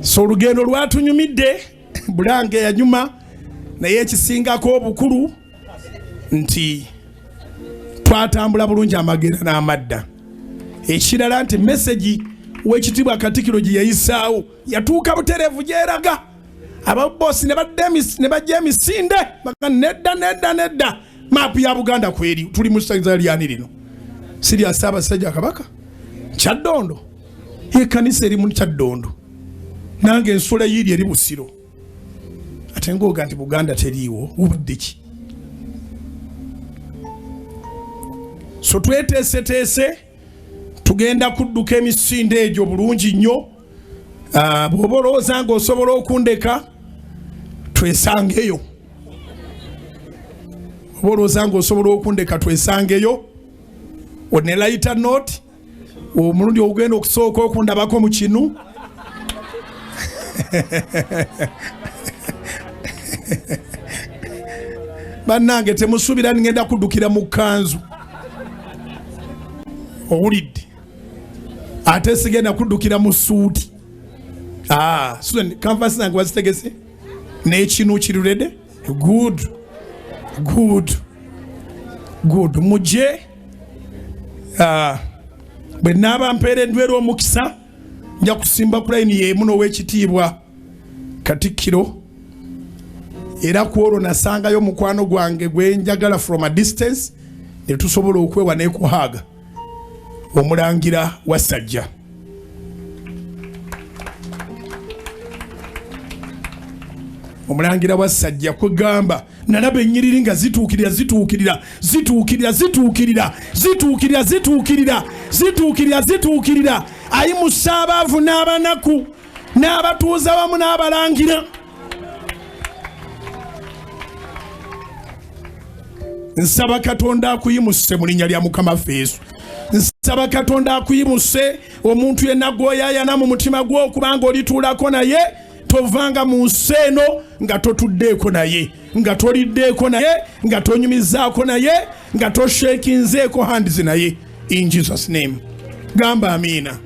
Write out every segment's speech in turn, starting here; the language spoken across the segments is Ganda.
So olugendo lwatunyumidde Bulange yanyuma naye ekisingako obukulu nti twatambula bulungi amagera n'amadda. Ekirala nti message w'ekitibwa Katikkiro gye yayisaawo yatuuka butereevu gyeraga. Ababosi ne bajja emisinde nedda maapu ya Buganda kweri tuli mu ssaza lyani lino. Sirya Ssaabasajja Kabaka Kyaddondo ekkanisa eri mu Kyaddondo nange ensula yiri eri Busiro. Ate ng'oga nti Buganda teriiwo ubadde ki? So tweteeseteese tugenda kudduka emisinde egyo bulungi nnyo. Bw'oba olowooza ng'osobola okundeka twesangeyo. Bw'oba olowooza ng'osobola okundeka twesangeyo. One lighter note omulundi ogenda okusooka okundabako mu kinu. Bannange temusuubira ngenda kuddukira mu kkanzu. Owulidde? Ate sigenda kuddukira mu suuti. Susan canvas nange wazitegese n'ekinu kirulede. Good mujje bwe naaba mpeereddwa omukisa nja kusimba ku layini y'emu n'ow'ekitiibwa Katikkiro era ku olwo nasangayo mukwano gwange gwe njagala from a distance ne tusobola okwewa n'ekuhaaga Omulangira Wasajja. Omulangira Wasajja kwegamba nalaba ennyiriri nga zituukirira ayimusa abaavu n'abanaku n'abatuuza wamu n'abalangira. Nsaba Katonda akuyimuse mu linnya lya Mukama Yesu. Nsaba Katonda akuyimuse omuntu yenna gw'oyaayana mu mutima gwo kubanga olituulako naye tovanga mu nsi eno nga totuddeeko naye, nga toliddeeko naye, nga tonyumizaako naye, nga toshekinzeeko hands naye. In Jesus name. Gamba amina.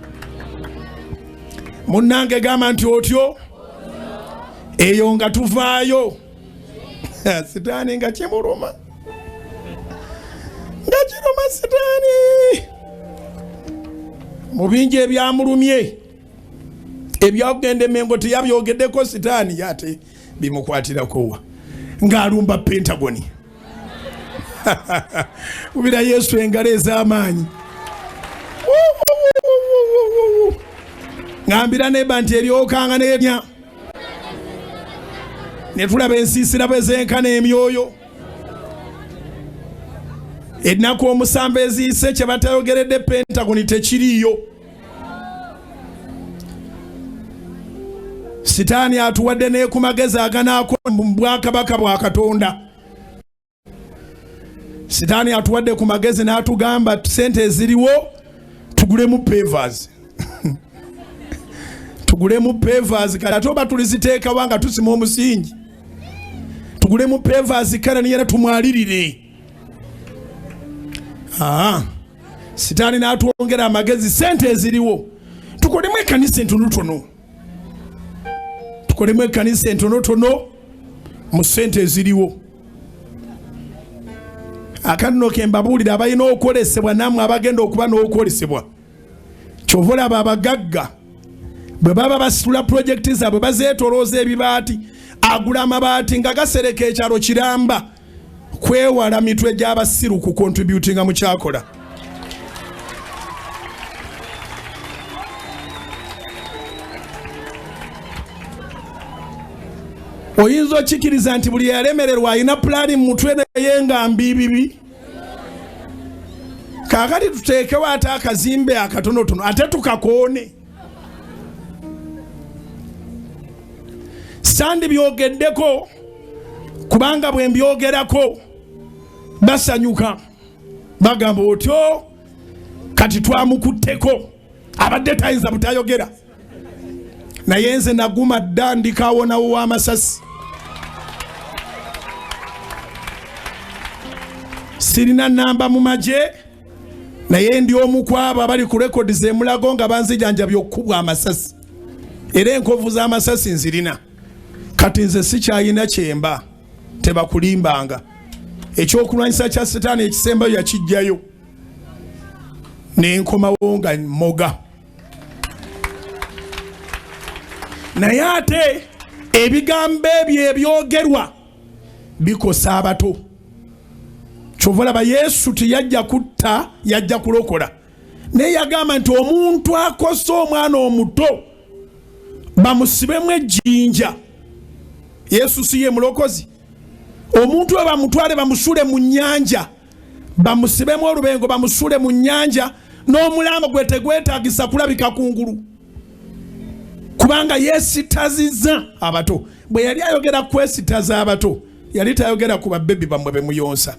Munnange gamba nti otyo eyo nga tuvaayo sitani nga kimuluma. Sitani mu bingi ebyamulumye ebyagenda emengo teyabyogeddeko sitani yate bimukwatirako ng'alumba Pentagon. Ubira Yesu engalo ez'amaanyi. Ngambira neba nti eryokanga n'erya ne tulaba ensiisira bwe zenkana emyoyo. Ennaku omusanvu eziyise kye batayogeredde Pentagon tekiriiyo. Sitani atuwadde n'ekumagezi aganaako mu bwakabaka bwa Katonda. Sitani atuwadde ku magezi n'atugamba sente eziriwo tugulemu pavers. Tugulemu pavers kati oba tuliziteekawo nga tusima omusingi. Tugulemu pavers kana niye tumwalirire. Sitani n'atuwongera amagezi sente eziriwo. Tukolemu ekkanisa entonotono. Tukolemu ekkanisa entonotono mu sente eziriwo. Akanno ke mbabuulira abalina okukolesebwa namwe abagenda okuba n'okukolesebwa. Kyova olaba abagagga bwe baba basitula pulojekiti zaabwe bazeetolooza ebibaati agula amabaati nga gasereka ekyalo kiramba kwewala mitwe gy'abasiru ku contributinga mu kyakola. Oyinza okikiriza nti buli yalemererwa alina pulaani mu mutwe naye nga mbibibi. Kaakati tuteekewo ate akazimbe akatonotono ate tukakoone. Sandi byogeddeko kubanga bwe mbyogerako basanyuka bagamba otyo kati twamukutteko abadde tayinza butayogera naye nze naguma dda ndikawonawo w'amasasi. Sirina namba mu magye naye ndi omu kwabo abali ku rekodi z'emulago nga banzijanjabya okukubwa amasasi. era enkovu z'amasasi nzirina kati nze sikyayina kyemba tebakulimbanga ekyokulwanyisa kya sitaani ekisembayo yakijjayo nenkomawo nga moga naye ate ebigambo ebyo ebyogerwa bikosa abato kyova olaba Yesu teyajja kutta yajja kulokola naye yagamba nti omuntu akosa omwana omuto bamusibemu ejjinja. Yesu si ye mulokozi? Omuntu we bamutwale bamusule mu nnyanja bamusibemu olubengo bamusule mu nnyanja n'omulamba gwe tegwetaagisa kulabika kungulu kubanga yeesitazizza abato. Bwe yali ayogera kwesitaza abato yali tayogera ku babebi bamwe bemuyonsa,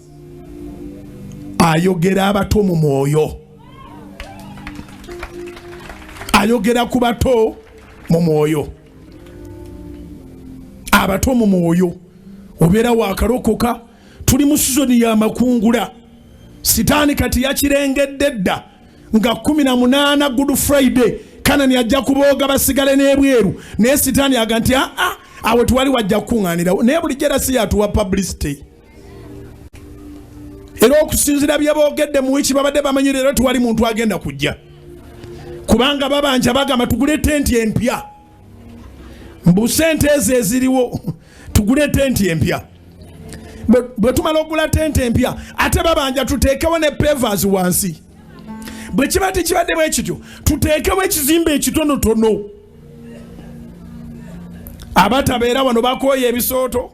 ayogera abato mu mwoyo, ayogera ku bato mu mwoyo, abato mu mwoyo. Obeera wakalokoka, tuli mu sizoni ya makungula. Sitaani kati yakirengedde dda nga 18 Good Friday Kanani ajja kubooga basigale n'ebweru, naye Sitaani aga nti awe tuwali wajja kuŋŋaanirawo, naye bulijjo era si yatuwa publicity. Era okusinzira bye boogedde mu wiiki babadde bamanyire era tuwali muntu agenda kujja kubanga babanja bagamba tugule tenti empya. Mbu sente ezo eziriwo tugule tenti empya. Bwe tumala okugula tenti empya ate babanja tuteekewo ne pavers wansi. Bwe kiba tekibadde bwe kityo tuteekewo ekizimbe ekitonotono. Abatabeera wano bakooye ebisooto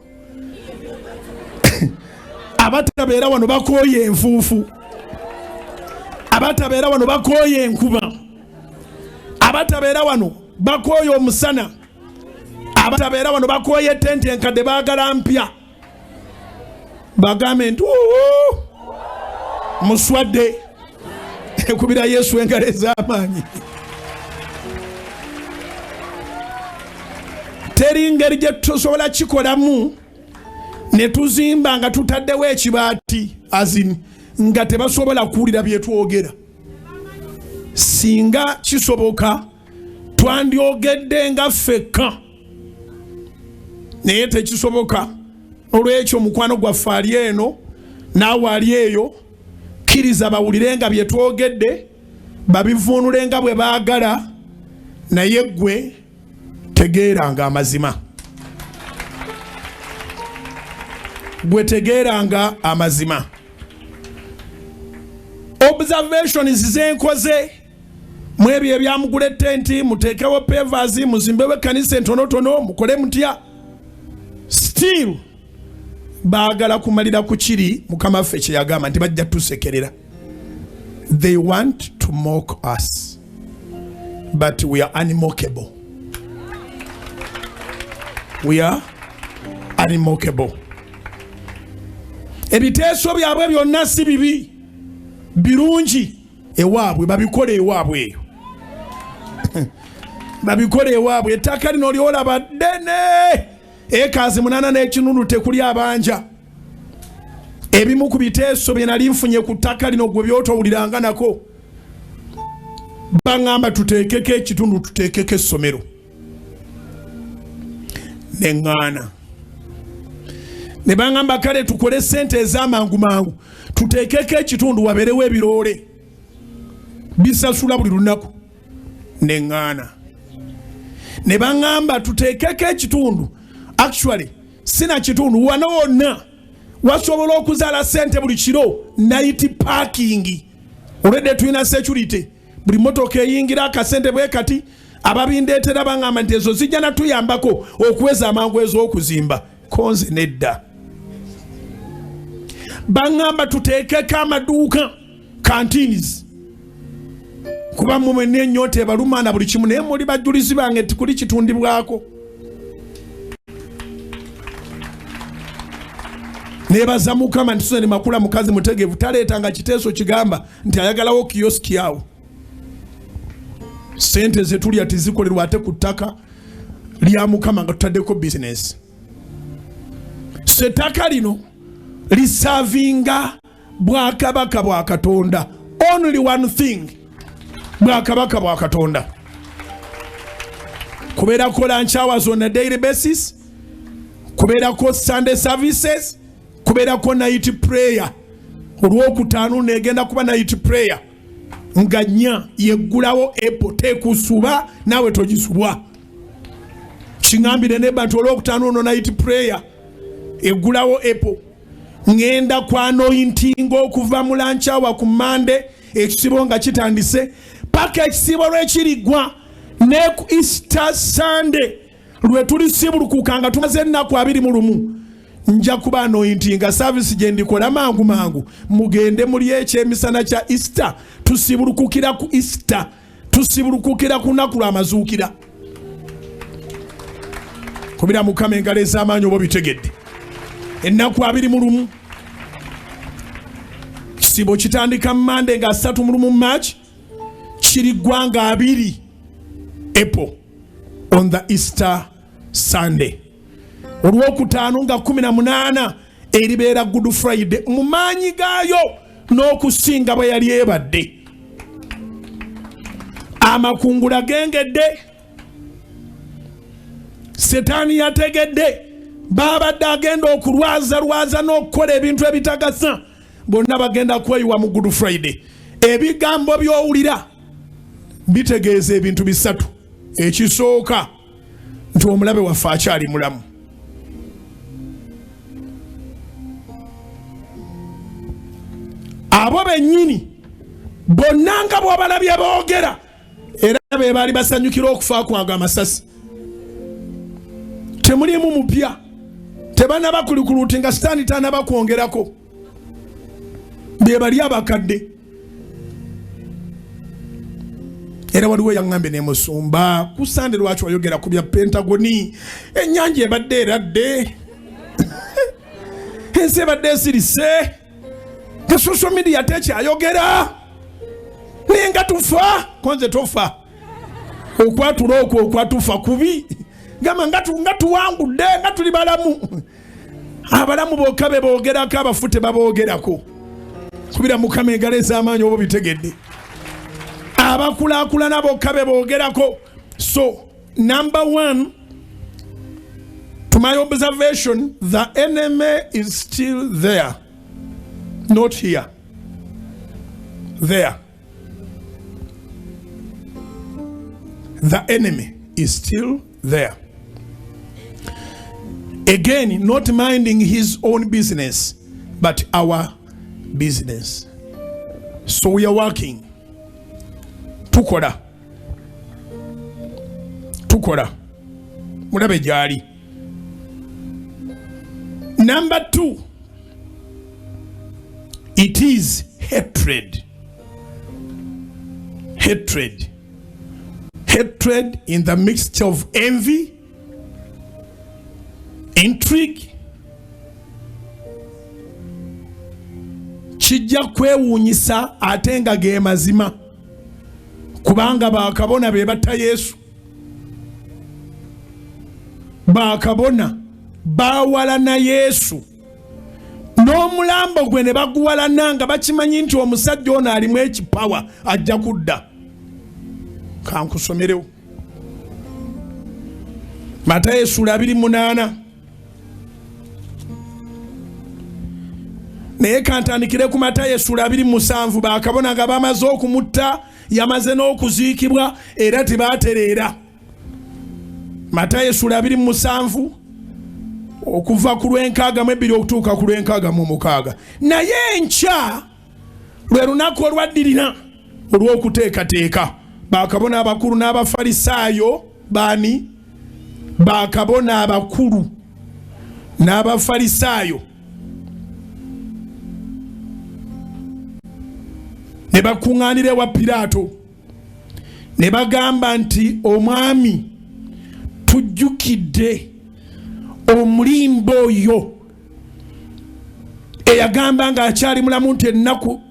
abatabeera wano bakooye enfuufu, abatabeera wano bakooye enkuba, abatabeera wano bakooye omusana, abatabeera wano bakooye tenti enkadde baagala mpya. Bagambe nti muswadde ekubira Yesu engalo ez'amaanyi. Teri ngeri gye tusobola kikolamu ne tuzimba nga tutaddewo ekibaati azini nga tebasobola kuwulira bye twogera. Singa kisoboka twandyogedde nga ffekka naye tekisoboka. Olw'ekyo mukwano gwaffe ali eno naawe ali eyo, kkiriza bawulire nga bye twogedde babivuunule nga bwe baagala, naye ggwe tegeeranga amazima. Gwe tegeeranga amazima. Observations zenkoze mu ebyo ebyamugula tenti, muteekewo pavers, muzimbewo ekkanisa entonotono, mukole mutya. Still baagala kumalira ku kiri Mukama ffe kye yagamba nti bajja tusekerera. They want to mock us but we are unmockable. We are unmockable. Ebiteeso byabwe byonna si bibi, birungi ewaabwe, babikole ewaabwe eyo. Babikole ewaabwe. Ettaka lino lyolaba ddene, ekaazi 8 n'ekinundu tekuli abanja. Ebimu ku biteeso bye nali nfunye ku ttaka lino gwe byotowuliranga nako. Baŋŋamba tuteekeko ekitundu, tuteekeko essomero. Neŋŋaana. Ne baŋŋamba kale tukole ssente ez'amangu mangu, tuteekeko ekitundu wabeerewo ebiroole bisasula buli lunaku. Neŋŋaana. Ne baŋŋamba tuteekeko ekitundu, actually sina kitundu, wano wonna wasobola okuzaala ssente buli kiro, night parking. Olwedde tulina security, buli motoka eyingira akasente bwe kati. Ababindeetera baŋŋamba nti ezo zijja natuyambako okuweza amangu ez'okuzimba. Konze nedda. Baŋŋamba tuteekeko amaduuka, canteens, kuba mmwe n'ennyota ebaluma na buli kimu, naye muli bajulizi bange tikuli kitundibwako. Nebaza Mukama nti Susan Makula mukazi mutegevu taleetanga kiteeso kigamba nti ayagalawo kioski awo. Sente ze tulya tizikolerwa ate ku ttaka lya Mukama nga tutaddeko business. Settaka lino lisavinga bwakabaka bwa Katonda. Only one thing. Bwakabaka bwa Katonda. kubeerako lunch hours on a daily basis, kubeerako Sunday services, kubeerako night prayer. Olwokutaano negenda kuba night prayer nga nnya yeggulawo epo tekusuba nawe togisubwa. Kingambire ne bantu olwokutaano no night prayer eggulawo epo ngenda kwa anointing okuva mu lunch hour ku Monday ekisibo nga kitandise paka ekisibo lwekirigwa ne ku Easter Sunday lwe tuli sibulukuka nga tumaze ennaku 21 nja kuba anointing service gye ndikola mangu mugende muli ekyemisana kya Easter tusibulukukira ku Easter tusibulukukira ku nnaku lw'amazuukira kubira Mukama engalo ez'amaanyi oba bitegedde ennaku 21 kisibo kitandika Monday nga 3 March kiriggwa nga 2 April on the Easter Sunday. Olwokutaano nga 18 eribeera Good Friday mu maanyi gaayo n'okusinga bwe yali ebadde. Amakungula gengedde, Sitani yategedde, babadde agenda okulwaza n'okukola ebintu ebitagasa, bonna bagenda kweyiwa mu Good Friday. Ebigambo by'owulira bitegeeza ebintu bisatu. Ekisooka nti omulabe waffe akyali mulamu. Abo bennyini bonna nga bw'obalabye boogera era be baali basanyukira okufa kwanga amasasi. Temulimu mupya, tebanaba kulikuluti nga Sitani tanaba kwongerako. Be bali abakadde. Era waliwo yaŋŋambe ne musumba ku Sunday lwaki wayogera ku bya Pentagon, ennyanja ebadde eradde ensi ebadde esirise nga social media tekyayogera naye nga tufa konze tofa okwatula okwo okwatufa kubi gamba nga tuwangudde nga tuli balamu. Abalamu bokka be boogerako, abafu tebaboogerako. Kubira Mukama engalo ez'amaanyi oba bitegedde. Abakulaakulana bokka be boogerako. So number 1, to my observation, the enemy is still there, not here, there. The enemy is still there. Again, not minding his own business, but our business. So we are working. Tukola. Mulabe gyali. Number 2, it is hatred. Hatred in the mixture of envy, intrigue, kijja kwewuunyisa ate nga ge mazima kubanga bakabona be batta Yesu. Bakabona bawalana Yesu n'omulambo gwe ne baguwalana nga bakimanyi nti omusajja ono alimu ekipawa ajja kudda. Kankusomerewo Matayo 28 naye kantandikire ku Matayo 27 bakabona nga bamaze okumutta yamaze n'okuziikibwa era tebaatereera. Matayo 27 okuva ku lw'62 okutuuka ku lw'66. Naye enkya lwe lunaku olwaddirira olw'okuteekateeka bakabona abakulu n'abafalisaayo baani bakabona abakulu n'abafalisaayo ne bakuŋŋaanira ewa Piraato ne bagamba nti omwami tujjukidde omulimbo oyo eyagamba nga akyali mulamu nti ennaku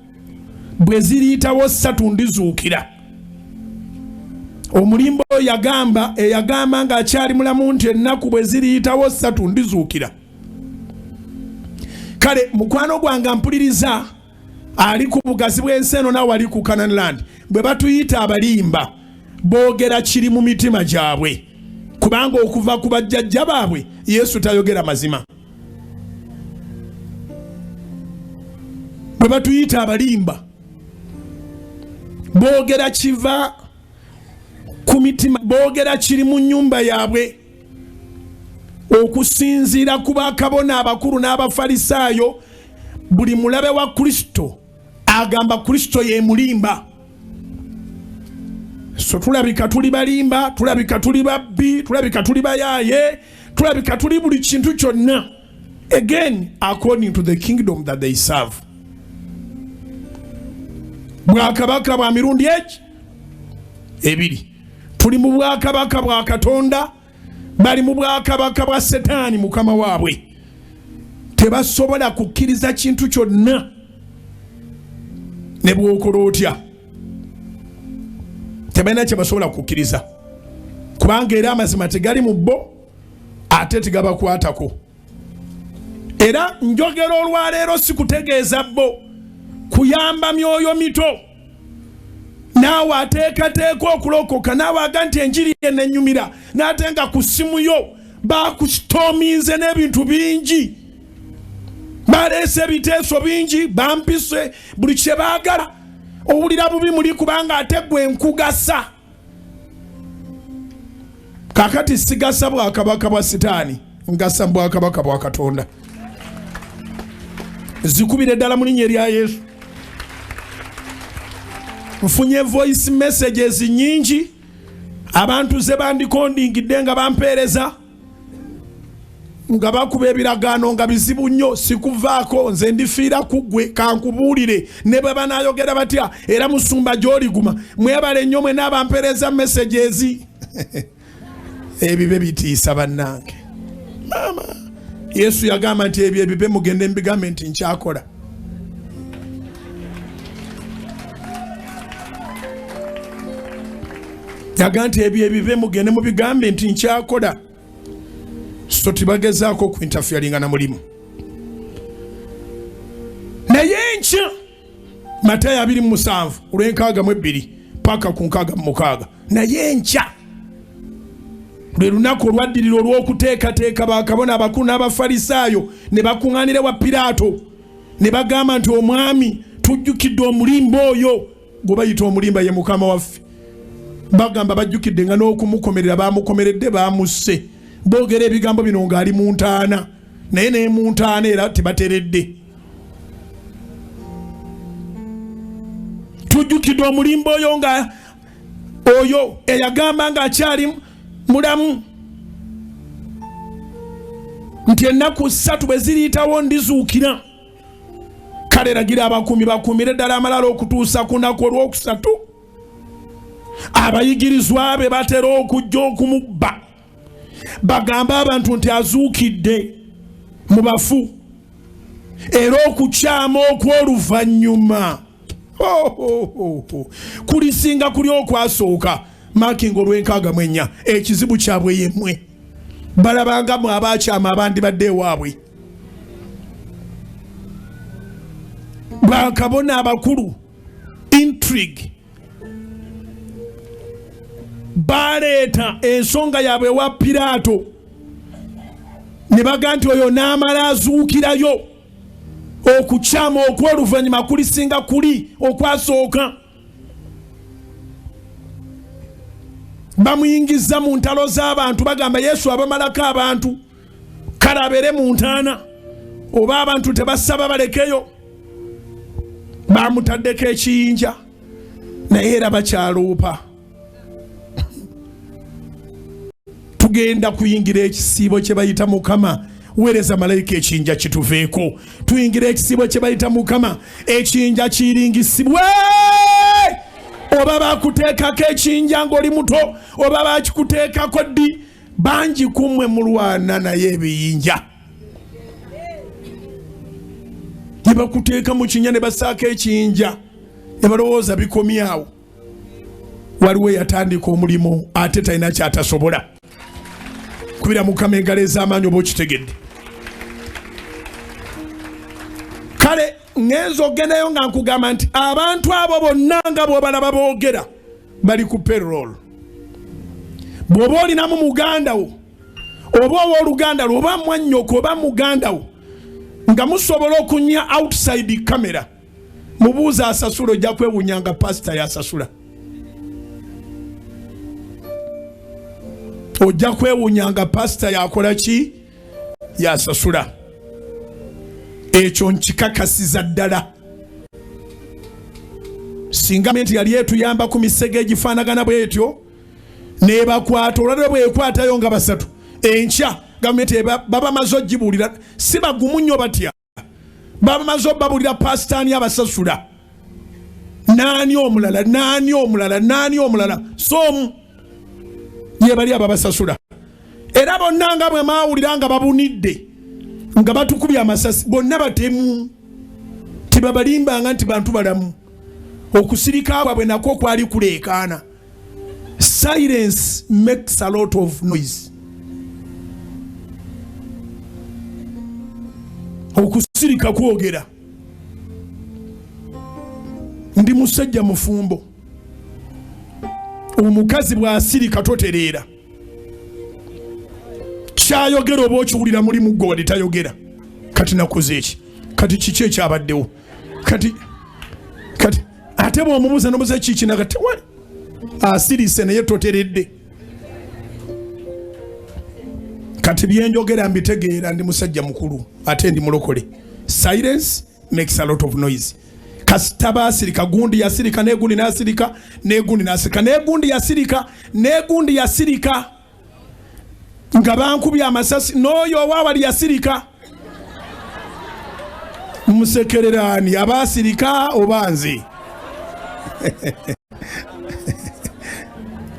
bwe ziriyitawo 3 ndizuukira. Omulimbo eyagamba nga akyali mulamu nti ennaku bwe ziriyitawo 3 ndizuukira. Kale mukwano gwange mpuliriza ali ku bugazi bw'ensi eno nawe ali ku Canaan Land bwe batuyita abalimba boogera kiri mu mitima gyabwe kubanga okuva ku bajjajja baabwe Yesu tayogera mazima. Bwe batuyita abalimba boogera kiva ku mitima, boogera kiri mu nnyumba yaabwe, okusinziira ku bakabona abakulu n'abafalisaayo. Buli mulabe wa Kristo agamba Kristo ye mulimba. So tulabika tuli balimba, tulabika tuli babbi, tulabika tuli bayaaye, tulabika tuli buli kintu kyonna, again according to the kingdom that they serve. Bwakabaka bwa mirundi ebiri. Tuli mu bwakabaka bwa Katonda, bali mu bwakabaka bwa Sitani mukama waabwe. Tebasobola kukkiriza kintu kyonna ne bw'okola otya. Tebalina kye basobola kukkiriza, kubanga era amazima tegali mu bo ate tegabakwatako. Era njogera olwaleero sikutegeeza bo kuyamba myoyo mito. Naawe ateekateeka okulokoka, naawe aga nti enjiri yennenyumira, n'ate nga ku ssimu yo bakusitoominze n'ebintu bingi, baleese ebiteeso bingi, bampise buli kye baagala. Owulira bubi muli kubanga ate gwe nkugasa. Kakati sigasa bwakabaka bwa Sitani, ngasa bwakabaka bwa Katonda. Zikubire ddala mu linnya erya Yesu. Nfunye voice messages nyingi abantu ze bandikondingidde nga bampeereza nga bakuba ebiragaano nga bizibu nnyo. Sikuvaako, nze ndifiira ku ggwe, kankubuulire ne bwe banaayogera batya era musumba gy'oliguma. Mwebale nnyo mwe n'abampeereza messages. Ebibe bitiisa bannange. Mama Yesu yagamba nti ebyo ebibe mugende mbigambe nti nkyakola. Yagamba nti ebyo ebibe mugende mubigambe nti nkyakola. So tibagezaako ku interferinga na mulimu. Naye nkya Matayo 27 olw'enkaaga paka ku nkaaga mu mukaaga. Naye nkya lwe lunaku olwaddirira olw'okuteekateeka bakabona abakulu n'abafalisaayo ne bakuŋŋaanira wa Piraato ne bagamba nti omwami tujjukidde omulimba oyo gwe bayita omulimba ye mukama waffe. Bagamba bajjukidde nga n'okumukomerera bamukomeredde bamusse. Boogera ebigambo bino ng'ali mu ntaana, naye ne mu ntaana era tebateredde. Tujjukidde omulimba oyo nga oyo eyagamba ng'akyali mulamu nti ennaku 3 bwe ziriyitawo ndizuukira. Kale ragira abakuumi bakuumire ddala amalala okutuusa ku nnaku olwokusatu. Abayigirizwa be batera okujja okumubba, bagamba abantu nti azuukidde mu bafu era okukyama okw'oluvannyuma kulisinga kuli okwasooka. Makinga olw'enkaaga ekizibu kyabwe yemmwe. Balabanga mu abakyama abandi badde ewaabwe. Bakabona abakulu intrigue baleeta ensonga yaabwe wa Piraato ne baga nti oyo n'amala azuukirayo. Okukyama okw'oluvannyuma kulisinga kuli okwasooka. Bamuyingiza mu ntalo z'abantu bagamba Yesu abamalako abantu kale abeere mu ntaana, oba abantu tebasaba balekeyo. Bamutaddeko ekiyinja naye era bakyaluupa. Tugenda kuyingira ekisiibo kye bayita Mukama weereza malayika ekiyinja kituveeko. Tuyingira ekisiibo kye bayita Mukama ekiyinja kiringisibwe. Oba bakuteekako ekiyinja ng'oli muto, oba bakikuteekako ddi, bangi kummwe mulwana naye ebiyinja. Ne bakuteeka mu kinnya ne basaako ekiyinja ne balowooza bikomyawo. Waliwo eyatandika omulimu ate talina kyatasobola. Kubira Mukama engalo ez'amaanyi oba okitegedde. Kale ngenzo ogendayo nga nkugamba nti abantu abo bonna nga bw'obalaba boogera bali ku payroll. bw'oba olinamu muganda wo oba owooluganda lwo oba mwannyoko oba muganda wo nga musobola okunya outside camera mubuuza asasula ojja kwewuunya nga pasita yasasula. Ojja kwewuunya nga pasita yakola ki? Yasasula. Ekyo nkikakasiza ddala. Singa menti yali etuyamba ku misege egifaanagana bwetyo nebakwata olwaliro bwekwatayo nga basatu enkya gavumenti baba maze ogibuulira si bagumu nnyo batya baba maze obabuulira pasitaani abasasula naani omulala soomu ye bali ababasasula era bonna nga bwe maawulira nga babunidde nga batukubye amasasi bonna batemu tibabalimbanga nti bantu balamu okusirika bwabwe nako kwali kuleekaana. Silence makes a lot of noise. Okusirika kwogera. Ndi musajja mufumbo. Omukazi bw'asirika totereera. Kyayogera oba okiwulira muli muggo wadde tayogera. Kati nakoze eki? Kati kiki ekyabaddewo? Kati ate bw'omubuuza n'omubuuza kiki nakati wali asirise naye toteredde. Kati byenjogera mbitegeera ndi musajja mukulu ate ndi mulokole. Silence makes a lot of noise. Kasita basirika gundi yasirika negundi nasirika negundi nasirika negundi yasirika negundi yasirika nga bankubye amasasi n'oyo owaawali yasirika. Musekererani abasirika obanzi.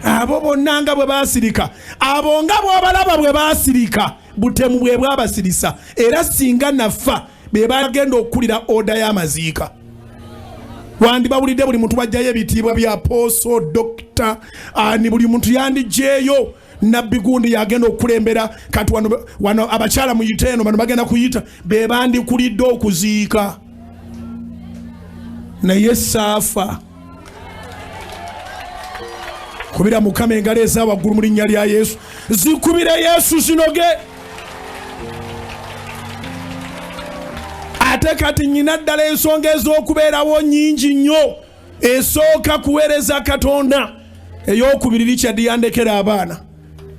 Abo bonna nga bwe basirika abo nga bw'abalaba bwe basirika butemu bwe bwabasirisa era singa nafa be bagenda okukulira oda y'amaziika. Wandibawulidde buli muntu bajjayo ebitiibwa bya poso dokita ani buli muntu yandijeeyo nabbi gundi yagenda okukulembera kati wano abakyala muyite eno bano bagenda kuyita be bandikulidde okuziika naye saafa kubira mukama engalo eza waggulu mu linnya lya Yesu zikubire Yesu zinoge. Ate kati nyina ddala ensonga ez'okubeerawo nnyingi nnyo. Esooka kuweereza Katonda, ey'okubiri Richard yandekera abaana.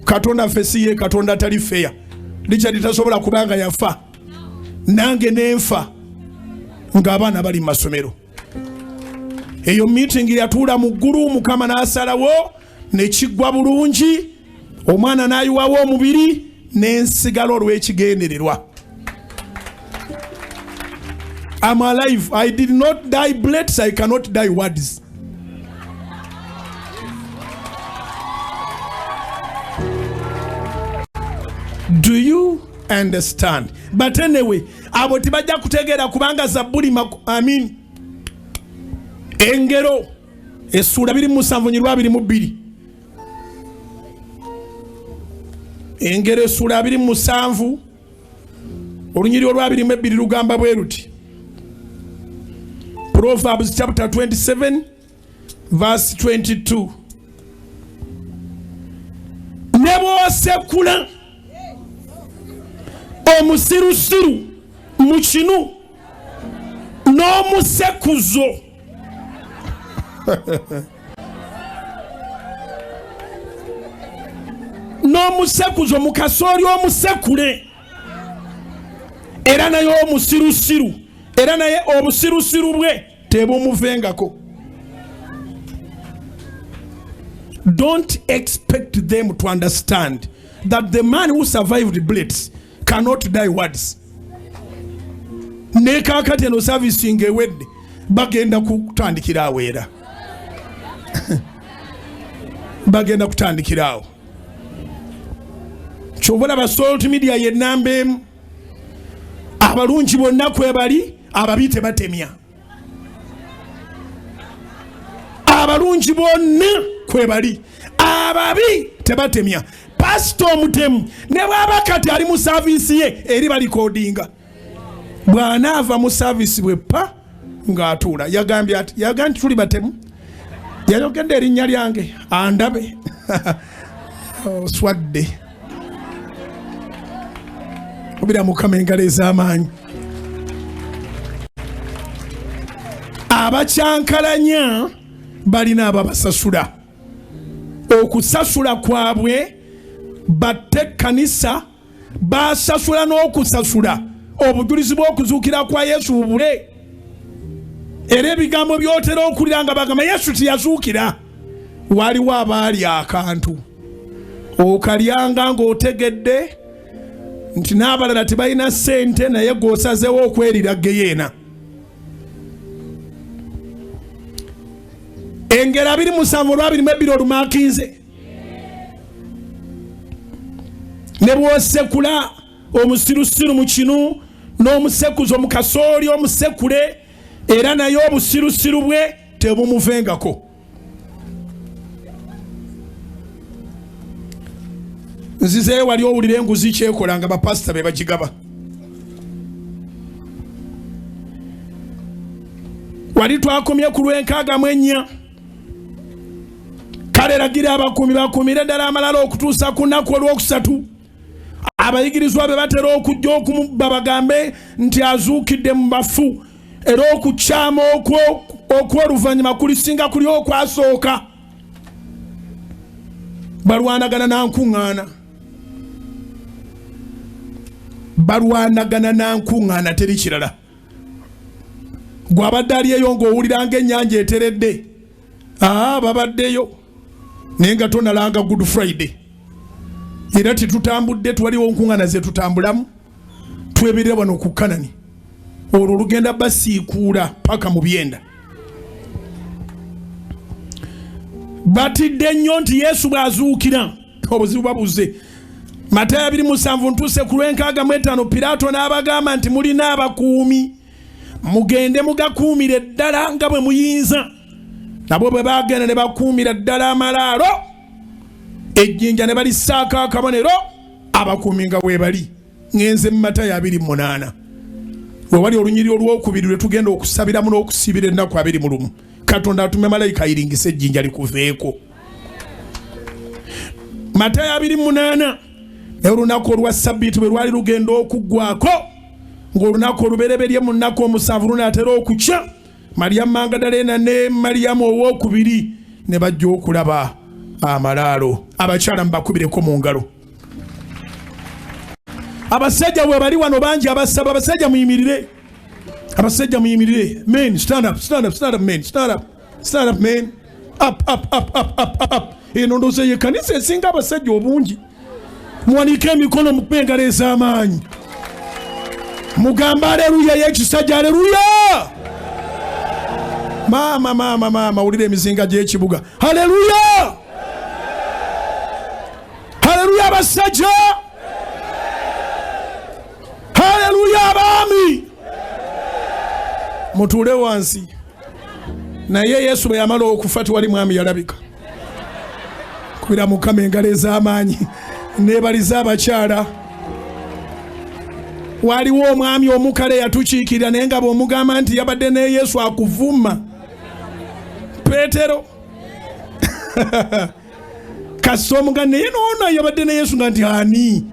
Katonda ffe si ye Katonda tali feya. Richard tasobola kubanga yafa nange nenfa ng'abaana bali mu masomero. Eyo meeting yatuula mu ggulu mukama n'asalawo nekiggwa bulungi omwana n'ayiwawo omubiri n'ensigala olw'ekigendererwa. I'm alive. I did not die bullets. I cannot die words. Do you understand? But anyway, abo tibajja kutegeera kubanga Zabbuli engero essula 27:22 engero essula 27 olunyiri olwa 22 lugamba bwe luti. Proverbs chapter 27 verse 22. Neboosekula omusirusiru mu kinu n'omusekuzo n'omusekuzo mu kasooli omusekule era naye omusirusiru era naye obusirusiru bwe tebumuvengako. Don't expect them to understand that the man who survived bullets cannot die words. Ne kakati eno servicing ewedde bagenda kutandikira aweera. Bagenda kutandikira awo. Kyobula ba salt media yenamba emu. Abalungi bonna kwebali ababi tebatemya. Abalungi bonna kwebali ababi tebatemya. Pastor omutemu ne bwaba kati ali mu service ye eri bali codinga. Bw'anaava mu service bwe pa ng'atuula yagambye ati tuli batemu yayogedde erinnya lyange andabe Swadde. Obira Mukama engalo ez'amaanyi. Abakyankalanya balina ababasasula. Okusasula kwabwe batte kanisa basasula n'okusasula obujulizi bw'okuzuukira kwa Yesu bubule. Era ebigambo byotera okulira nga bagamba Yesu teyazuukira. Waliwo abaali akantu okalyanga ng'otegedde nti n'abalala tebalina ssente naye g'osazeewo okwerira geyeena. Engero 27:22 olumakinze. Ne bw'osekula omusirusiru mu kinu n'omusekuzo mu kasooli omusekule era naye obusirusiru bwe tebumuvengako. Nzizeeyo wali owulira enguzi kyekola nga bapasita be bagigaba. Wali twakomye ku Lwenkaaga-4. Kale lagira abakuumi bakuumire ddala amalala okutuusa ku nnaku olwokusatu. Abayigirizwa be batera okujja okumubba bagambe nti azuukidde mu bafu era okukyama okw'oluvannyuma kulisinga kuli okwasooka. Balwanagana na nkuŋŋaana. Balwanagana na nkuŋŋaana teri kirala. Gwabadde aliyeyo ng'owulira ng'ennyanja eteredde. Babaddeyo naye nga tonalanga Good Friday. Era titutambudde twaliwo nkuŋŋaana ze tutambulamu twebirira wano ku Kanani. Olwo lugenda basiikuula paka mu Byenda. Batidde nnyo nti Yesu bw'azuukira obuzibu babuze. Matayo 27 ntuuse ku Lwenkaaga-5 Piraato n'abagamba nti mulina abakuumi mugende mugakuumire ddala nga bwe muyinza. Nabo bwe bagenda ne bakuumira ddala amalaalo ejjinja ne balissaako akabonero abakuumi nga bwe bali. Ngenze mu Matayo 28 we wali olunyiri olwokubiri lwe tugenda okusabiramu n'okusibira ennaku 21. Katonda atume malayika ayiringise ejjinja likuveeko. Matayo 28 olunaku olwa Ssabbiiti bwe lwali lugenda okuggwako ng'olunaku olubereberye mu nnaku 7 lunaatera okukya, Mariyamu Magdalena ne Mariyamu owookubiri ne bajja okulaba amalaalo. Abakyala mbakubireko mu ngalo. Abasajja bwe bali wano bangi abasaba. Abasajja muyimirire. Abasajja muyimirire. Men, stand up, stand up, stand up, men, stand up. Stand up, men. Up, up, up, up, up, up, up. Eno ndowooza ye kanisa esinga abasajja obungi. Muwanike emikono mukuba engalo ez'amaanyi. Mugamba aleluya y'ekisajja, aleluya. Mama, wulira emizinga gy'ekibuga. Aleluya. Aleluya abasajja. Aleluya abaami. Mutuule wansi. Naye Yesu bwe yamala okufa tewali mwami yalabika. Kubira Mukama engalo ez'amaanyi. Neebaliza abakyala. Waliwo omwami omukale yatukiikirira naye nga bw'omugamba nti yabadde ne Yesu akuvuma. Peetero. Kasita omugamba naye noono yabadde ne Yesu nga nti ani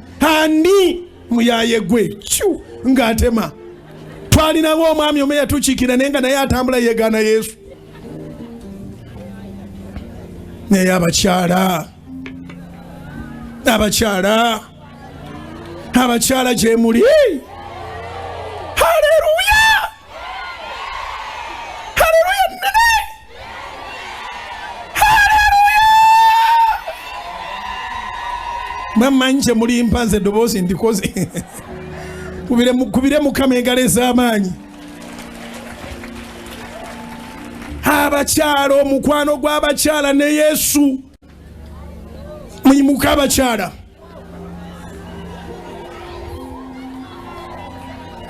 muyaye gwe ng'atema. Twalinawo omwami omu yatukiikirira naye nga naye atambula yeegaana Yesu. Naye abakyala gye muli. Haleluya. Haleluya nene. Haleluya. Mmanyi gye muli mpanze eddoboozi ndikoze. Kubire Mukama engalo ez'amaanyi. Abakyala, omukwano gw'abakyala ne Yesu. Muyimuka abakyala.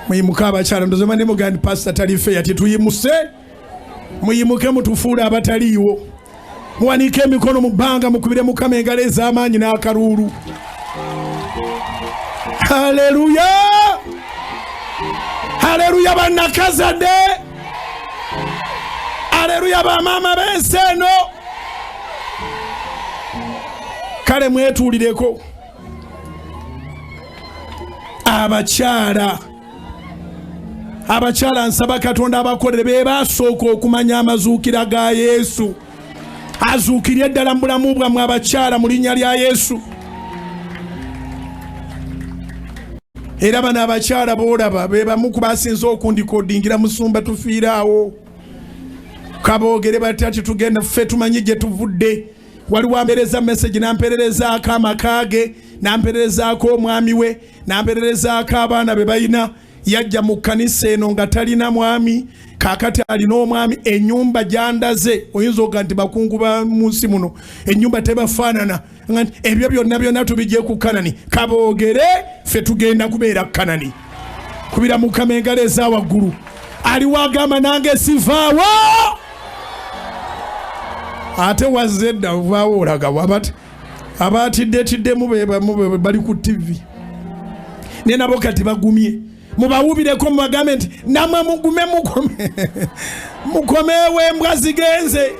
Muyimuka abakyala. Ndozoma ndi mugandi pastor talife yati tuyimuse. Muyimuke mutufuule abataliiwo. Muwanike emikono mu bbanga mukubire Mukama engalo ez'amaanyi n'akaluulu. Haleluya. Haleluya bannakazadde. Haleluya bamaama b'ensi eno. kale mwetuulireko abakyala nsaba Katonda abakolere be basooka okumanya amazuukira ga Yesu. Azuukirye ddala mu bulamu bwammwe abakyala mu linnya lya Yesu. Era bano abakyala boolaba be bamu ku basinze okundikodingira Musumba tufiiraawo. Kaboogere bati ati tugenda ffe tumanyi gye tuvudde. Waliwo ampereza message nampererezaako amaka ge, nampererezaako omwami we, nampererezaako abaana be bayina. Yajja mu kkanisa eno nga talina mwami, kaakati alina omwami. Ennyumba gyandaze oyinza oga nti bakungu ba mu nsi muno ennyumba tebafaanana. Ebyo byonna tubijje ku Kanani. Kaboogere ffe tugenda kubeera Kanani. Kubira Mukama engalo eza waggulu. Aliwo agamba nange sivaawo. Ate wazze dda ovaawo olaga abaatiddetiddemu be bali ku TV. Ne nabo kati bagumye. Mubawubireko mubagambe nti namwe mugume mukomewo embwa zigenze.